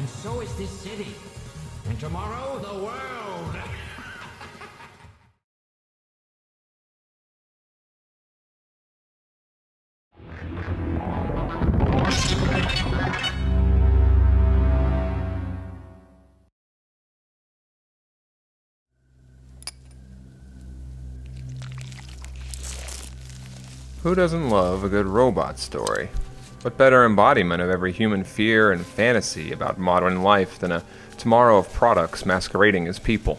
so is this city. And tomorrow, the world. Who doesn't love a good robot story? What better embodiment of every human fear and fantasy about modern life than a tomorrow of products masquerading as people?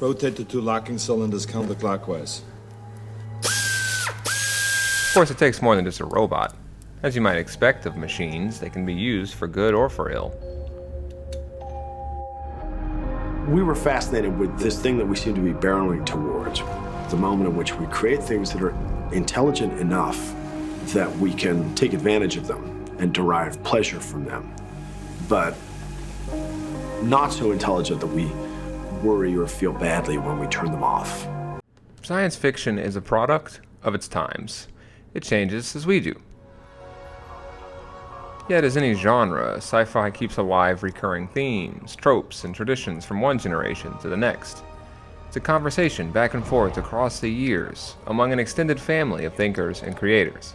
Rotate the 2 locking cylinders counterclockwise. Of course, it takes more than just a robot. As you might expect of machines, they can be used for good or for ill. We were fascinated with this thing that we seem to be barreling towards. The moment in which we create things that are intelligent enough that we can take advantage of them and derive pleasure from them, but not so intelligent that we worry or feel badly when we turn them off. Science fiction is a product of its times. It changes as we do. Yet, as any genre, sci-fi keeps alive recurring themes, tropes, and traditions from one generation to the next. It's a conversation back and forth across the years among an extended family of thinkers and creators.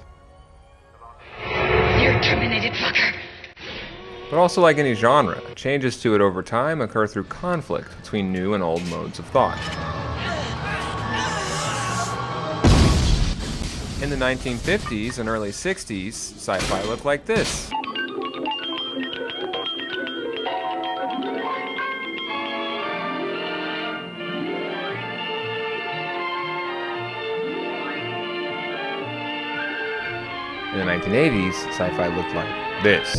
You're terminated, fucker. But also like any genre, changes to it over time occur through conflict between new and old modes of thought. In the 1950s and early 60s, sci-fi looked like this. In the 1980s, sci-fi looked like this.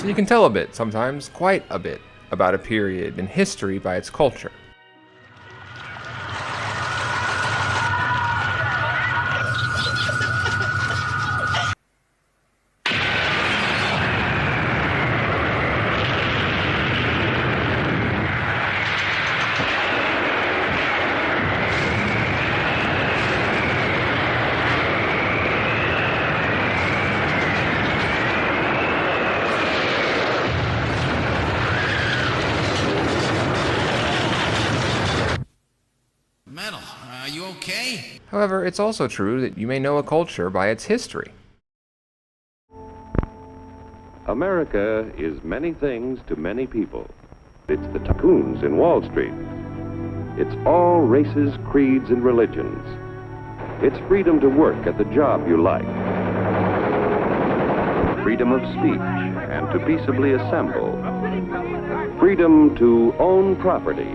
So you can tell a bit, sometimes quite a bit, about a period in history by its culture. Metal, are you okay? However, it's also true that you may know a culture by its history. America is many things to many people. It's the tycoons in Wall Street. It's all races, creeds, and religions. It's freedom to work at the job you like. Freedom of speech and to peaceably assemble. Freedom to own property.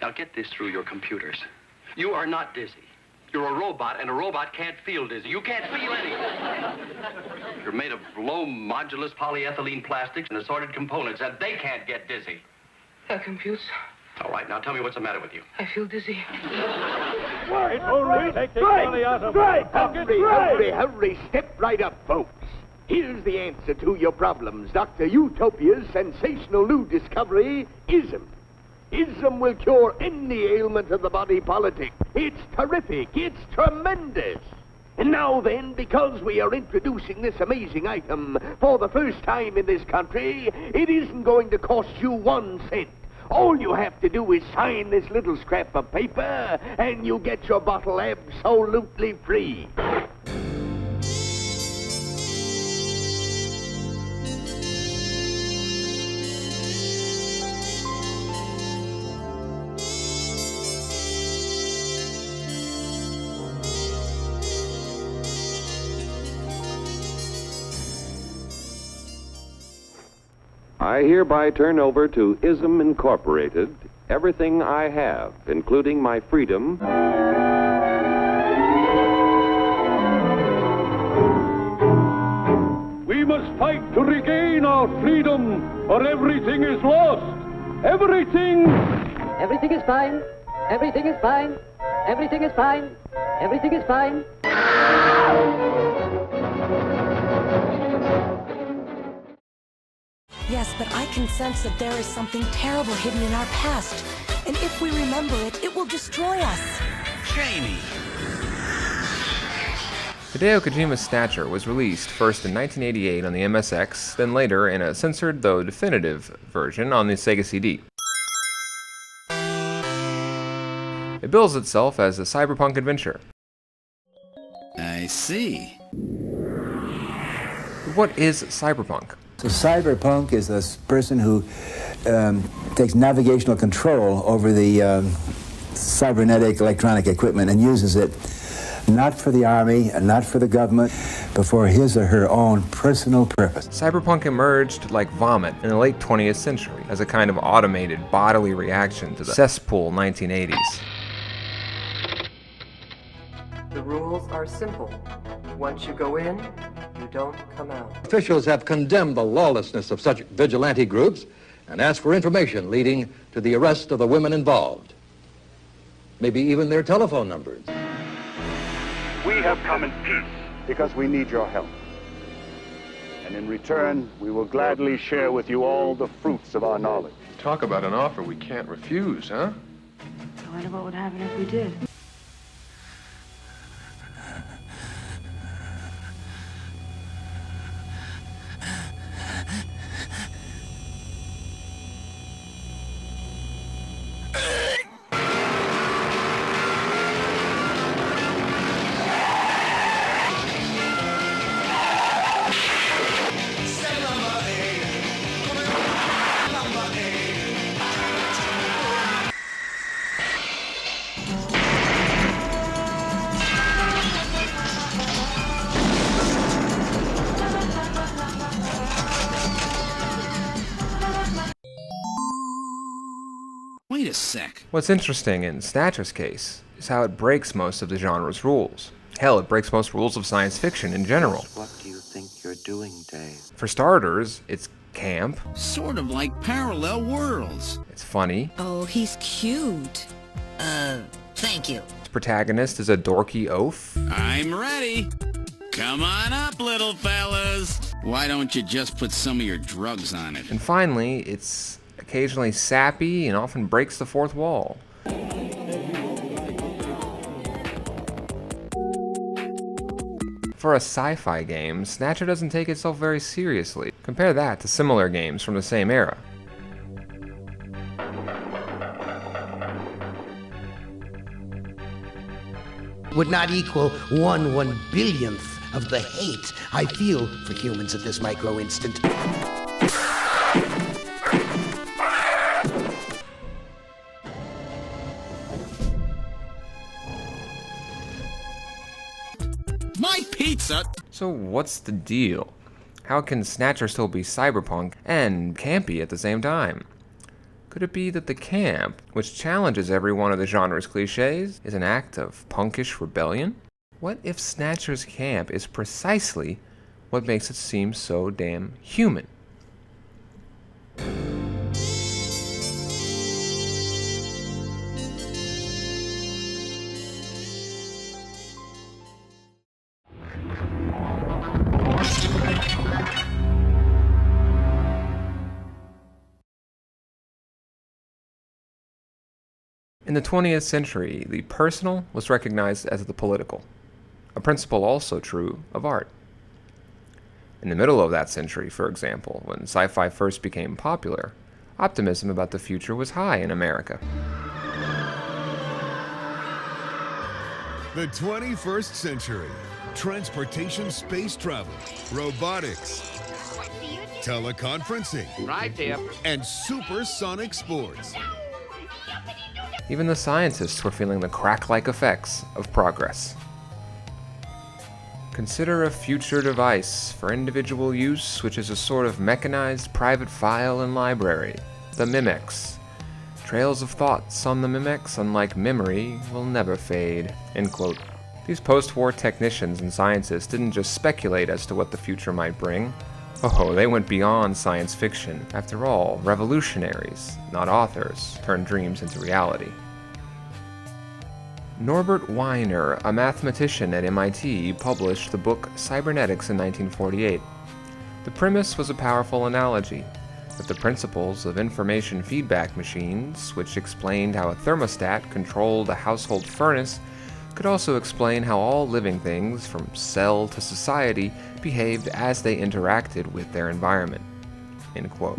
Now get this through your computers. You are not dizzy. You're a robot, and a robot can't feel dizzy. You can't feel anything. You're made of low modulus polyethylene plastics and assorted components, and they can't get dizzy. That computes. All right, now tell me what's the matter with you. I feel dizzy. Wait, only take the money out of my pocket. Hurry, step right up, folks. Here's the answer to your problems. Dr. Utopia's sensational new discovery, ISM. ISM will cure any ailment of the body politic. It's terrific. It's tremendous. And now then, because we are introducing this amazing item for the first time in this country, it isn't going to cost you 1 cent. All you have to do is sign this little scrap of paper, and you get your bottle absolutely free. I hereby turn over to ISM Incorporated everything I have, including my freedom. We must fight to regain our freedom, or everything is lost. Everything! Everything is fine. Everything is fine. Everything is fine. Everything is fine. Yes, but I can sense that there is something terrible hidden in our past. And if we remember it, it will destroy us. Jamie! Hideo Kojima's Snatcher was released first in 1988 on the MSX, then later in a censored though definitive version on the Sega CD. It bills itself as a cyberpunk adventure. I see. What is cyberpunk? So cyberpunk is a person who takes navigational control over the cybernetic electronic equipment and uses it not for the army and not for the government, but for his or her own personal purpose. Cyberpunk emerged like vomit in the late 20th century as a kind of automated bodily reaction to the cesspool 1980s. The rules are simple. Once you go in, you don't come out. Officials have condemned the lawlessness of such vigilante groups and asked for information leading to the arrest of the women involved. Maybe even their telephone numbers. We have come in peace because we need your help. And in return, we will gladly share with you all the fruits of our knowledge. Talk about an offer we can't refuse, huh? I wonder what would happen if we did. Wait a sec. What's interesting in Snatcher's case is how it breaks most of the genre's rules. Hell, it breaks most rules of science fiction in general. What do you think you're doing, Dave? For starters, it's camp. Sort of like parallel worlds. It's funny. Oh, he's cute. Thank you. Its protagonist is a dorky oaf. I'm ready. Come on up, little fellas. Why don't you just put some of your drugs on it? And finally, it's occasionally sappy and often breaks the fourth wall. For a sci-fi game, Snatcher doesn't take itself very seriously. Compare that to similar games from the same era. Would not equal 1/1 billionth of the hate I feel for humans at this micro instant. My pizza! So what's the deal? How can Snatcher still be cyberpunk and campy at the same time? Could it be that the camp, which challenges every one of the genre's cliches, is an act of punkish rebellion? What if Snatcher's camp is precisely what makes it seem so damn human? In the 20th century, the personal was recognized as the political, a principle also true of art. In the middle of that century, for example, when sci-fi first became popular, optimism about the future was high in America. The 21st century. Transportation, space travel, robotics, teleconferencing, Right there, and supersonic sports. Even the scientists were feeling the crack-like effects of progress. Consider a future device for individual use, which is a sort of mechanized private file and library, the Mimex. Trails of thoughts on the Mimex, unlike memory, will never fade. End quote. These post-war technicians and scientists didn't just speculate as to what the future might bring. Oh, they went beyond science fiction. After all, revolutionaries, not authors, turn dreams into reality. Norbert Wiener, a mathematician at MIT, published the book Cybernetics in 1948. The premise was a powerful analogy, that the principles of information feedback machines, which explained how a thermostat controlled a household furnace, could also explain how all living things, from cell to society, behaved as they interacted with their environment. End quote.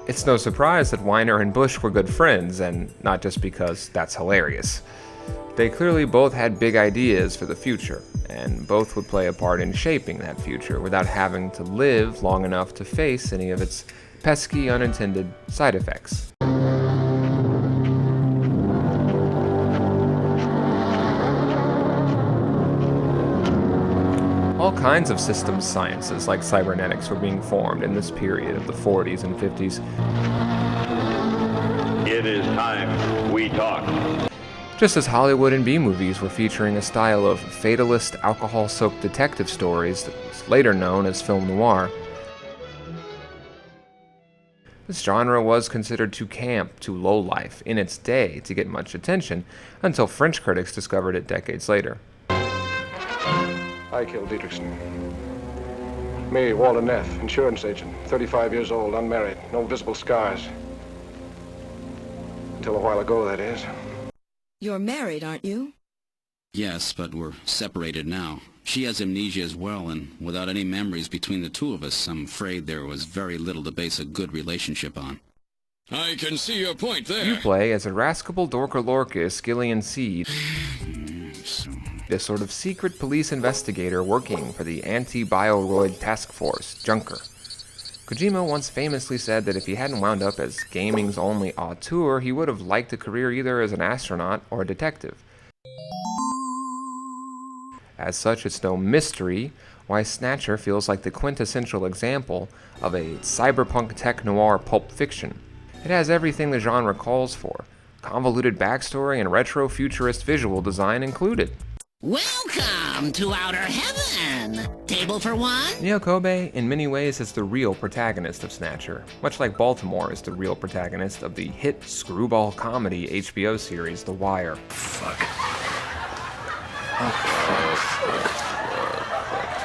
It's no surprise that Weiner and Bush were good friends, and not just because that's hilarious. They clearly both had big ideas for the future, and both would play a part in shaping that future without having to live long enough to face any of its pesky, unintended side effects. All kinds of systems sciences like cybernetics were being formed in this period of the 40s and 50s. It is time we talk. Just as Hollywood and B-movies were featuring a style of fatalist, alcohol-soaked detective stories that was later known as film noir. This genre was considered too camp, too low-life in its day to get much attention, until French critics discovered it decades later. I killed Dietrichson. Me, Walter Neff, insurance agent, 35 years old, unmarried, no visible scars. Until a while ago, that is. You're married, aren't you? Yes, but we're separated now. She has amnesia as well, and without any memories between the two of us, I'm afraid there was very little to base a good relationship on. I can see your point there. You play as Irascible Dorkalorcus Gillian Seed, a sort of secret police investigator working for the Anti-Bioroid Task Force, Junker. Kojima once famously said that if he hadn't wound up as gaming's only auteur, he would have liked a career either as an astronaut or a detective. As such, it's no mystery why Snatcher feels like the quintessential example of a cyberpunk tech-noir pulp fiction. It has everything the genre calls for, convoluted backstory and retro-futurist visual design included. Welcome to Outer Heaven! Table for one? Hideo Kojima, in many ways, is the real protagonist of Snatcher, much like Baltimore is the real protagonist of the hit screwball comedy HBO series The Wire. Fuck.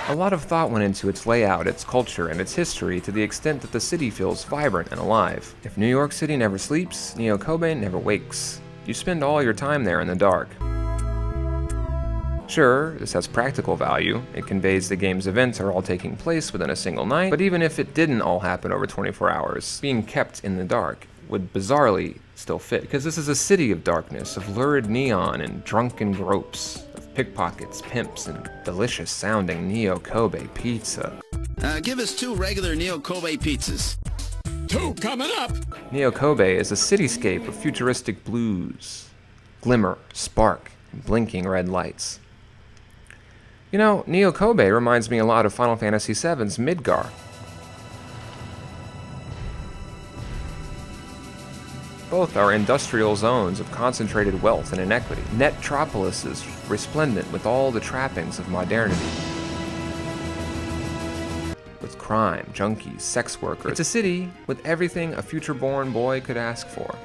A lot of thought went into its layout, its culture, and its history to the extent that the city feels vibrant and alive. If New York City never sleeps, Hideo Kojima never wakes. You spend all your time there in the dark. Sure, this has practical value. It conveys the game's events are all taking place within a single night, but even if it didn't all happen over 24 hours, being kept in the dark would bizarrely still fit, because this is a city of darkness, of lurid neon and drunken gropes, of pickpockets, pimps, and delicious-sounding Neo Kobe pizza. Give us 2 regular Neo Kobe pizzas. 2 coming up! Neo Kobe is a cityscape of futuristic blues, glimmer, spark, and blinking red lights. You know, Neo Kobe reminds me a lot of Final Fantasy VII's Midgar. Both are industrial zones of concentrated wealth and inequity, Netropolises resplendent with all the trappings of modernity. With crime, junkies, sex workers. It's a city with everything a future-born boy could ask for.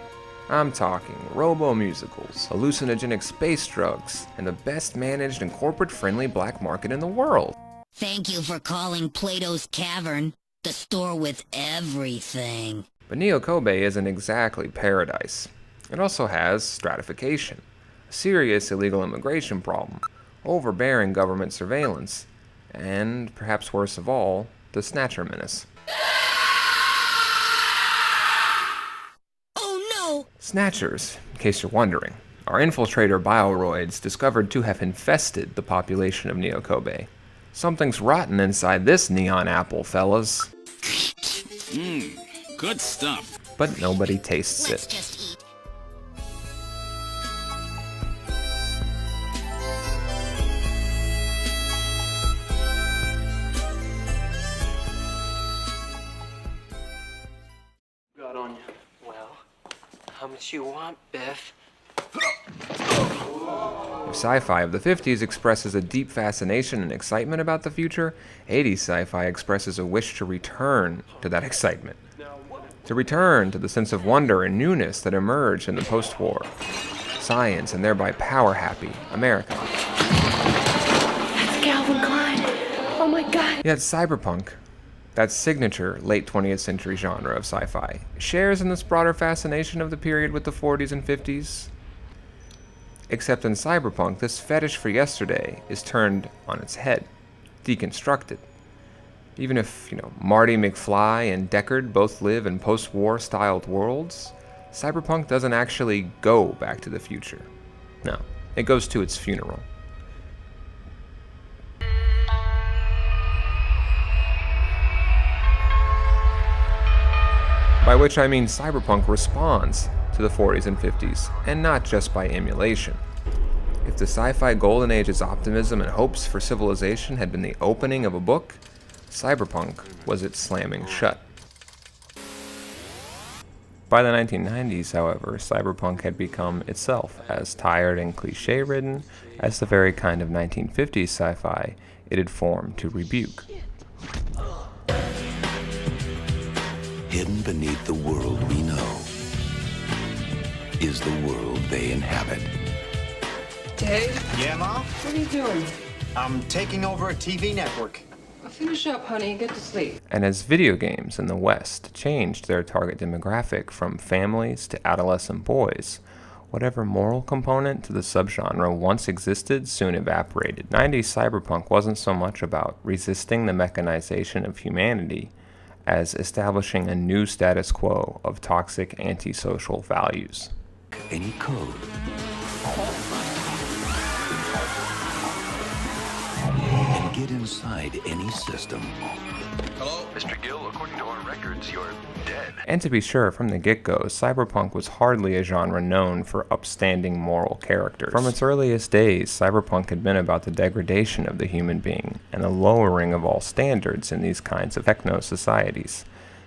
I'm talking robo-musicals, hallucinogenic space drugs, and the best-managed and corporate-friendly black market in the world. Thank you for calling Plato's Cavern the store with everything. But Neo Kobe isn't exactly paradise. It also has stratification, a serious illegal immigration problem, overbearing government surveillance, and, perhaps worse of all, the Snatcher menace. Snatchers, in case you're wondering, are infiltrator bioroids discovered to have infested the population of Neo Kobe. Something's rotten inside this neon apple, fellas. Good stuff. But nobody tastes it. Just eat. Got on you. Well, how much you want, Biff? If sci-fi of the 50s expresses a deep fascination and excitement about the future, 80s sci-fi expresses a wish to return to that excitement. To return to the sense of wonder and newness that emerged in the post-war science and thereby power-happy America. That's Calvin Klein. Oh my God. Yet cyberpunk, that signature late 20th century genre of sci-fi, shares in this broader fascination of the period with the 40s and 50s. Except in cyberpunk, this fetish for yesterday is turned on its head, deconstructed. Even if, Marty McFly and Deckard both live in post-war styled worlds, cyberpunk doesn't actually go back to the future. No, it goes to its funeral. By which I mean cyberpunk responds to the 40s and 50s, and not just by emulation. If the sci-fi golden age's optimism and hopes for civilization had been the opening of a book, cyberpunk was its slamming shut. By the 1990s, however, cyberpunk had become itself as tired and cliché-ridden as the very kind of 1950s sci-fi it had formed to rebuke. Hidden beneath the world we know is the world they inhabit. Dave? Yeah, Mom? What are you doing? I'm taking over a TV network. Well, finish up, honey, and get to sleep. And as video games in the West changed their target demographic from families to adolescent boys, whatever moral component to the subgenre once existed soon evaporated. 90s cyberpunk wasn't so much about resisting the mechanization of humanity as establishing a new status quo of toxic antisocial values. Any code. And get inside any system. Hello? Mr. Gill, according to our records, you're dead. And to be sure, from the get-go, cyberpunk was hardly a genre known for upstanding moral characters. From its earliest days, cyberpunk had been about the degradation of the human being and the lowering of all standards in these kinds of techno-societies.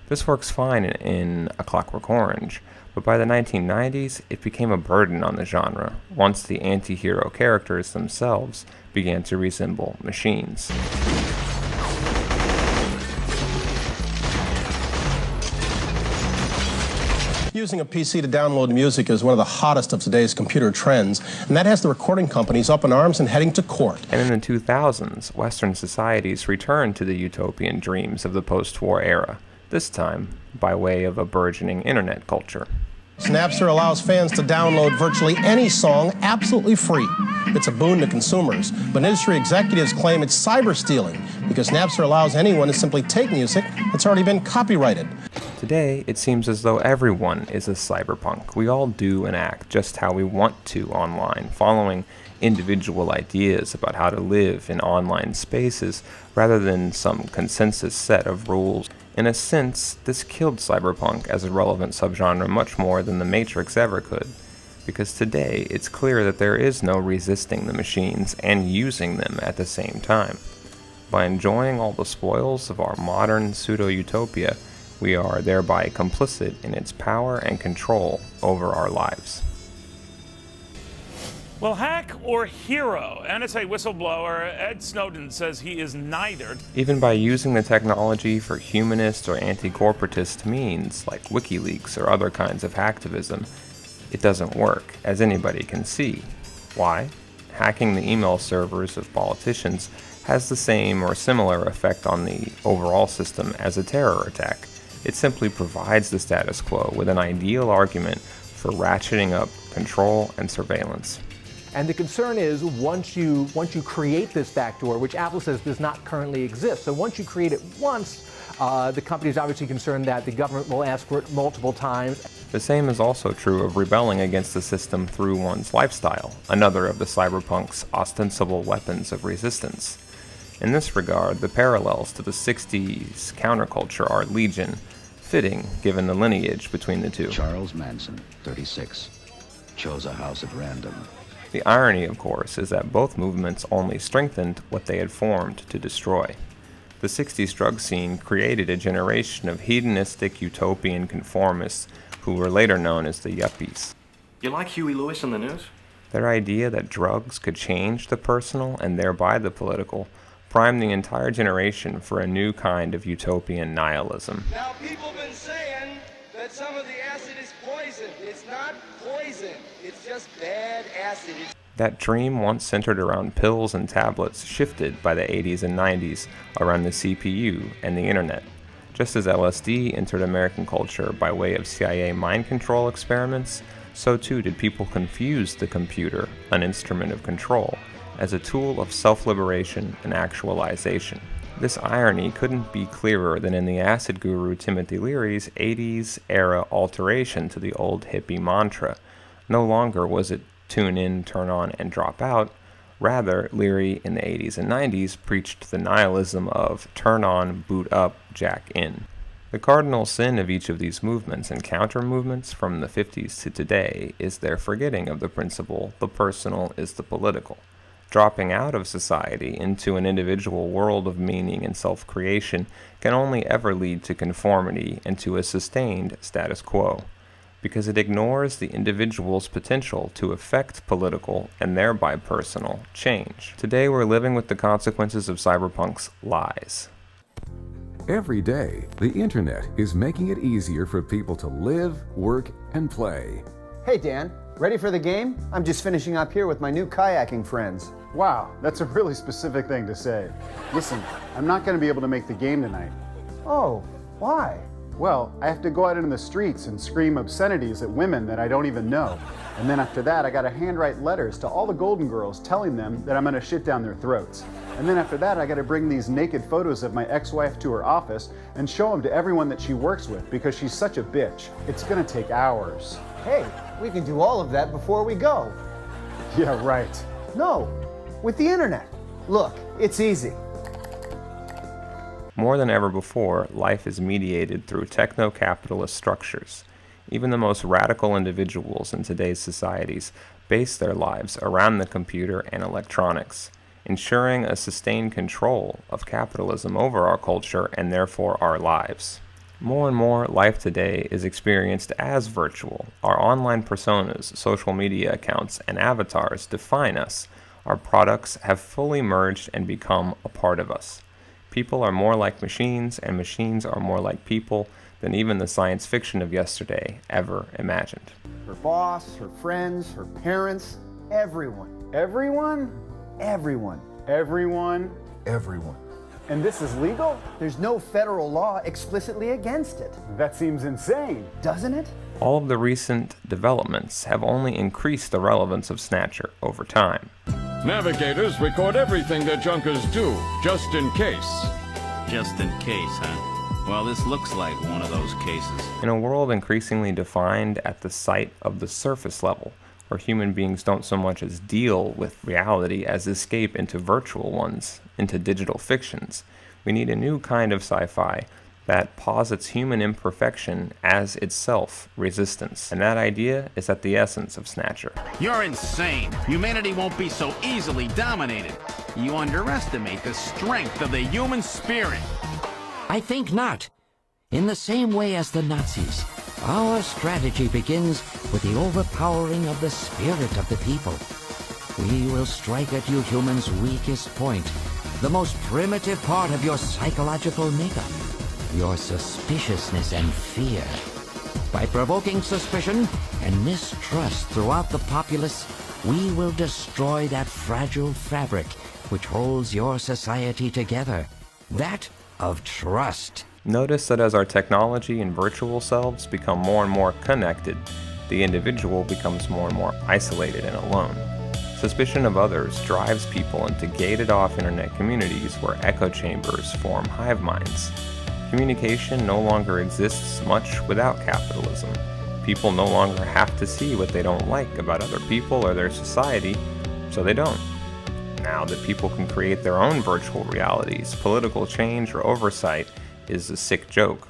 This works fine in A Clockwork Orange, but by the 1990s, it became a burden on the genre, once the anti-hero characters themselves began to resemble machines. Using a PC to download music is one of the hottest of today's computer trends, and that has the recording companies up in arms and heading to court. And in the 2000s, Western societies returned to the utopian dreams of the post-war era, this time by way of a burgeoning internet culture. Snatcher allows fans to download virtually any song absolutely free. It's a boon to consumers, but industry executives claim it's cyber stealing because Snatcher allows anyone to simply take music that's already been copyrighted. Today, it seems as though everyone is a cyberpunk. We all do and act just how we want to online, following individual ideas about how to live in online spaces rather than some consensus set of rules. In a sense, this killed cyberpunk as a relevant subgenre much more than The Matrix ever could, because today it's clear that there is no resisting the machines and using them at the same time. By enjoying all the spoils of our modern pseudo-utopia, we are thereby complicit in its power and control over our lives. Well, hack or hero? NSA whistleblower Ed Snowden says he is neither. Even by using the technology for humanist or anti-corporatist means, like WikiLeaks or other kinds of hacktivism, it doesn't work, as anybody can see. Why? Hacking the email servers of politicians has the same or similar effect on the overall system as a terror attack. It simply provides the status quo with an ideal argument for ratcheting up control and surveillance. And the concern is once you create this backdoor, which Apple says does not currently exist, so once you create it once, the company is obviously concerned that the government will ask for it multiple times. The same is also true of rebelling against the system through one's lifestyle, another of the cyberpunk's ostensible weapons of resistance. In this regard, the parallels to the 60s counterculture are legion, fitting given the lineage between the two. Charles Manson, 36, chose a house at random. The irony, of course, is that both movements only strengthened what they had formed to destroy. The 60s drug scene created a generation of hedonistic utopian conformists who were later known as the yuppies. You like Huey Lewis in the news? Their idea that drugs could change the personal and thereby the political primed the entire generation for a new kind of utopian nihilism. Now, people have been saying that some of the acid is poison. It's not poison. It's just bad acid. That dream, once centered around pills and tablets, shifted by the 80s and 90s around the CPU and the internet. Just as LSD entered American culture by way of CIA mind control experiments, so too did people confuse the computer, an instrument of control, as a tool of self-liberation and actualization. This irony couldn't be clearer than in the acid guru Timothy Leary's 80s era alteration to the old hippie mantra. No longer was it tune in, turn on, and drop out. Rather, Leary in the 80s and 90s preached the nihilism of turn on, boot up, jack in. The cardinal sin of each of these movements and counter-movements from the 50s to today is their forgetting of the principle, the personal is the political. Dropping out of society into an individual world of meaning and self-creation can only ever lead to conformity and to a sustained status quo, because it ignores the individual's potential to effect political and thereby personal change. Today we're living with the consequences of cyberpunk's lies. Every day, the internet is making it easier for people to live, work, and play. Hey Dan, ready for the game? I'm just finishing up here with my new kayaking friends. Wow, that's a really specific thing to say. Listen, I'm not going to be able to make the game tonight. Oh, why? Well, I have to go out into the streets and scream obscenities at women that I don't even know. And then after that, I gotta handwrite letters to all the Golden Girls telling them that I'm gonna shit down their throats. And then after that, I gotta bring these naked photos of my ex-wife to her office and show them to everyone that she works with because she's such a bitch. It's gonna take hours. Hey, we can do all of that before we go. Yeah, right. No, with the internet. Look, it's easy. More than ever before, life is mediated through techno-capitalist structures. Even the most radical individuals in today's societies base their lives around the computer and electronics, ensuring a sustained control of capitalism over our culture and therefore our lives. More and more, life today is experienced as virtual. Our online personas, social media accounts, and avatars define us. Our products have fully merged and become a part of us. People are more like machines, and machines are more like people than even the science fiction of yesterday ever imagined. Her boss, her friends, her parents, everyone. Everyone? Everyone. Everyone? Everyone. And this is legal? There's no federal law explicitly against it. That seems insane. Doesn't it? All of the recent developments have only increased the relevance of Snatcher over time. Navigators record everything their junkers do, just in case. Just in case, huh? Well, this looks like one of those cases. In a world increasingly defined at the sight of the surface level, where human beings don't so much as deal with reality as escape into virtual ones, into digital fictions, we need a new kind of sci-fi that posits human imperfection as itself resistance. And that idea is at the essence of Snatcher. You're insane. Humanity won't be so easily dominated. You underestimate the strength of the human spirit. I think not. In the same way as the Nazis, our strategy begins with the overpowering of the spirit of the people. We will strike at you humans' weakest point, the most primitive part of your psychological makeup. Your suspiciousness and fear. By provoking suspicion and mistrust throughout the populace, we will destroy that fragile fabric which holds your society together, that of trust. Notice that as our technology and virtual selves become more and more connected, the individual becomes more and more isolated and alone. Suspicion of others drives people into gated-off internet communities where echo chambers form hive minds. Communication no longer exists much without capitalism. People no longer have to see what they don't like about other people or their society, so they don't. Now that people can create their own virtual realities, political change or oversight is a sick joke.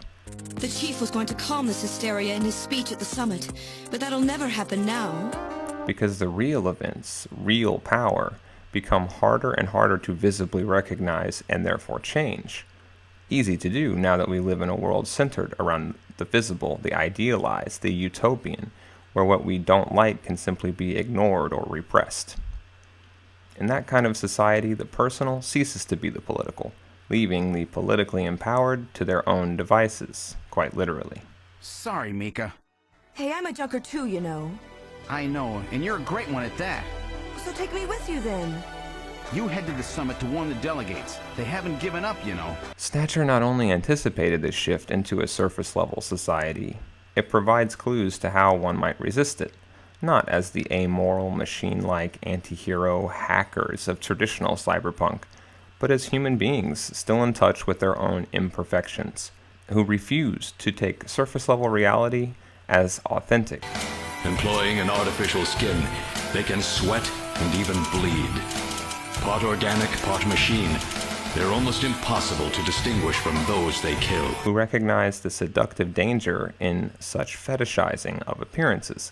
The chief was going to calm this hysteria in his speech at the summit, but that'll never happen now. Because the real events, real power, become harder and harder to visibly recognize and therefore change. Easy to do now that we live in a world centered around the visible, the idealized, the utopian, where what we don't like can simply be ignored or repressed. In that kind of society, the personal ceases to be the political, leaving the politically empowered to their own devices, quite literally. Sorry, Mika. Hey, I'm a junker too, you know. I know, and you're a great one at that. So take me with you then. You head to the summit to warn the delegates. They haven't given up, you know. Snatcher not only anticipated this shift into a surface-level society, it provides clues to how one might resist it, not as the amoral, machine-like anti-hero hackers of traditional cyberpunk, but as human beings still in touch with their own imperfections, who refuse to take surface-level reality as authentic. Employing an artificial skin, they can sweat and even bleed. Part organic, part machine, they're almost impossible to distinguish from those they kill. Who recognize the seductive danger in such fetishizing of appearances,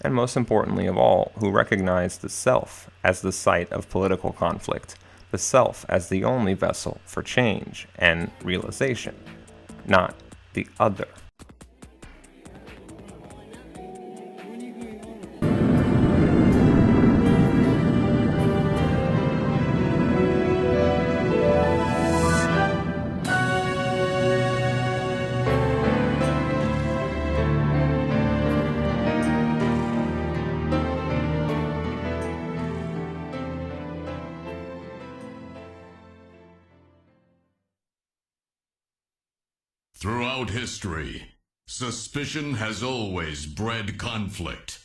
and most importantly of all, who recognize the self as the site of political conflict, the self as the only vessel for change and realization, not the other. Throughout history, suspicion has always bred conflict.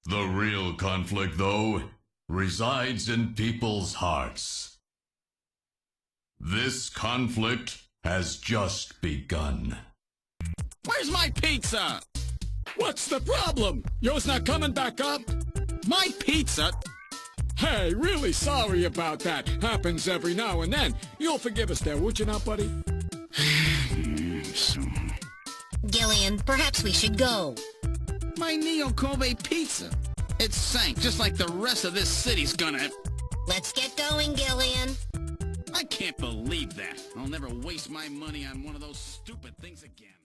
The real conflict, though, resides in people's hearts. This conflict has just begun. Where's my pizza? What's the problem? Yours not coming back up? My pizza? Hey, really sorry about that. Happens every now and then. You'll forgive us there, would you not, buddy? Gillian, perhaps we should go. My Neo Kobe pizza. It sank just like the rest of this city's gonna. Let's get going, Gillian. I can't believe that. I'll never waste my money on one of those stupid things again.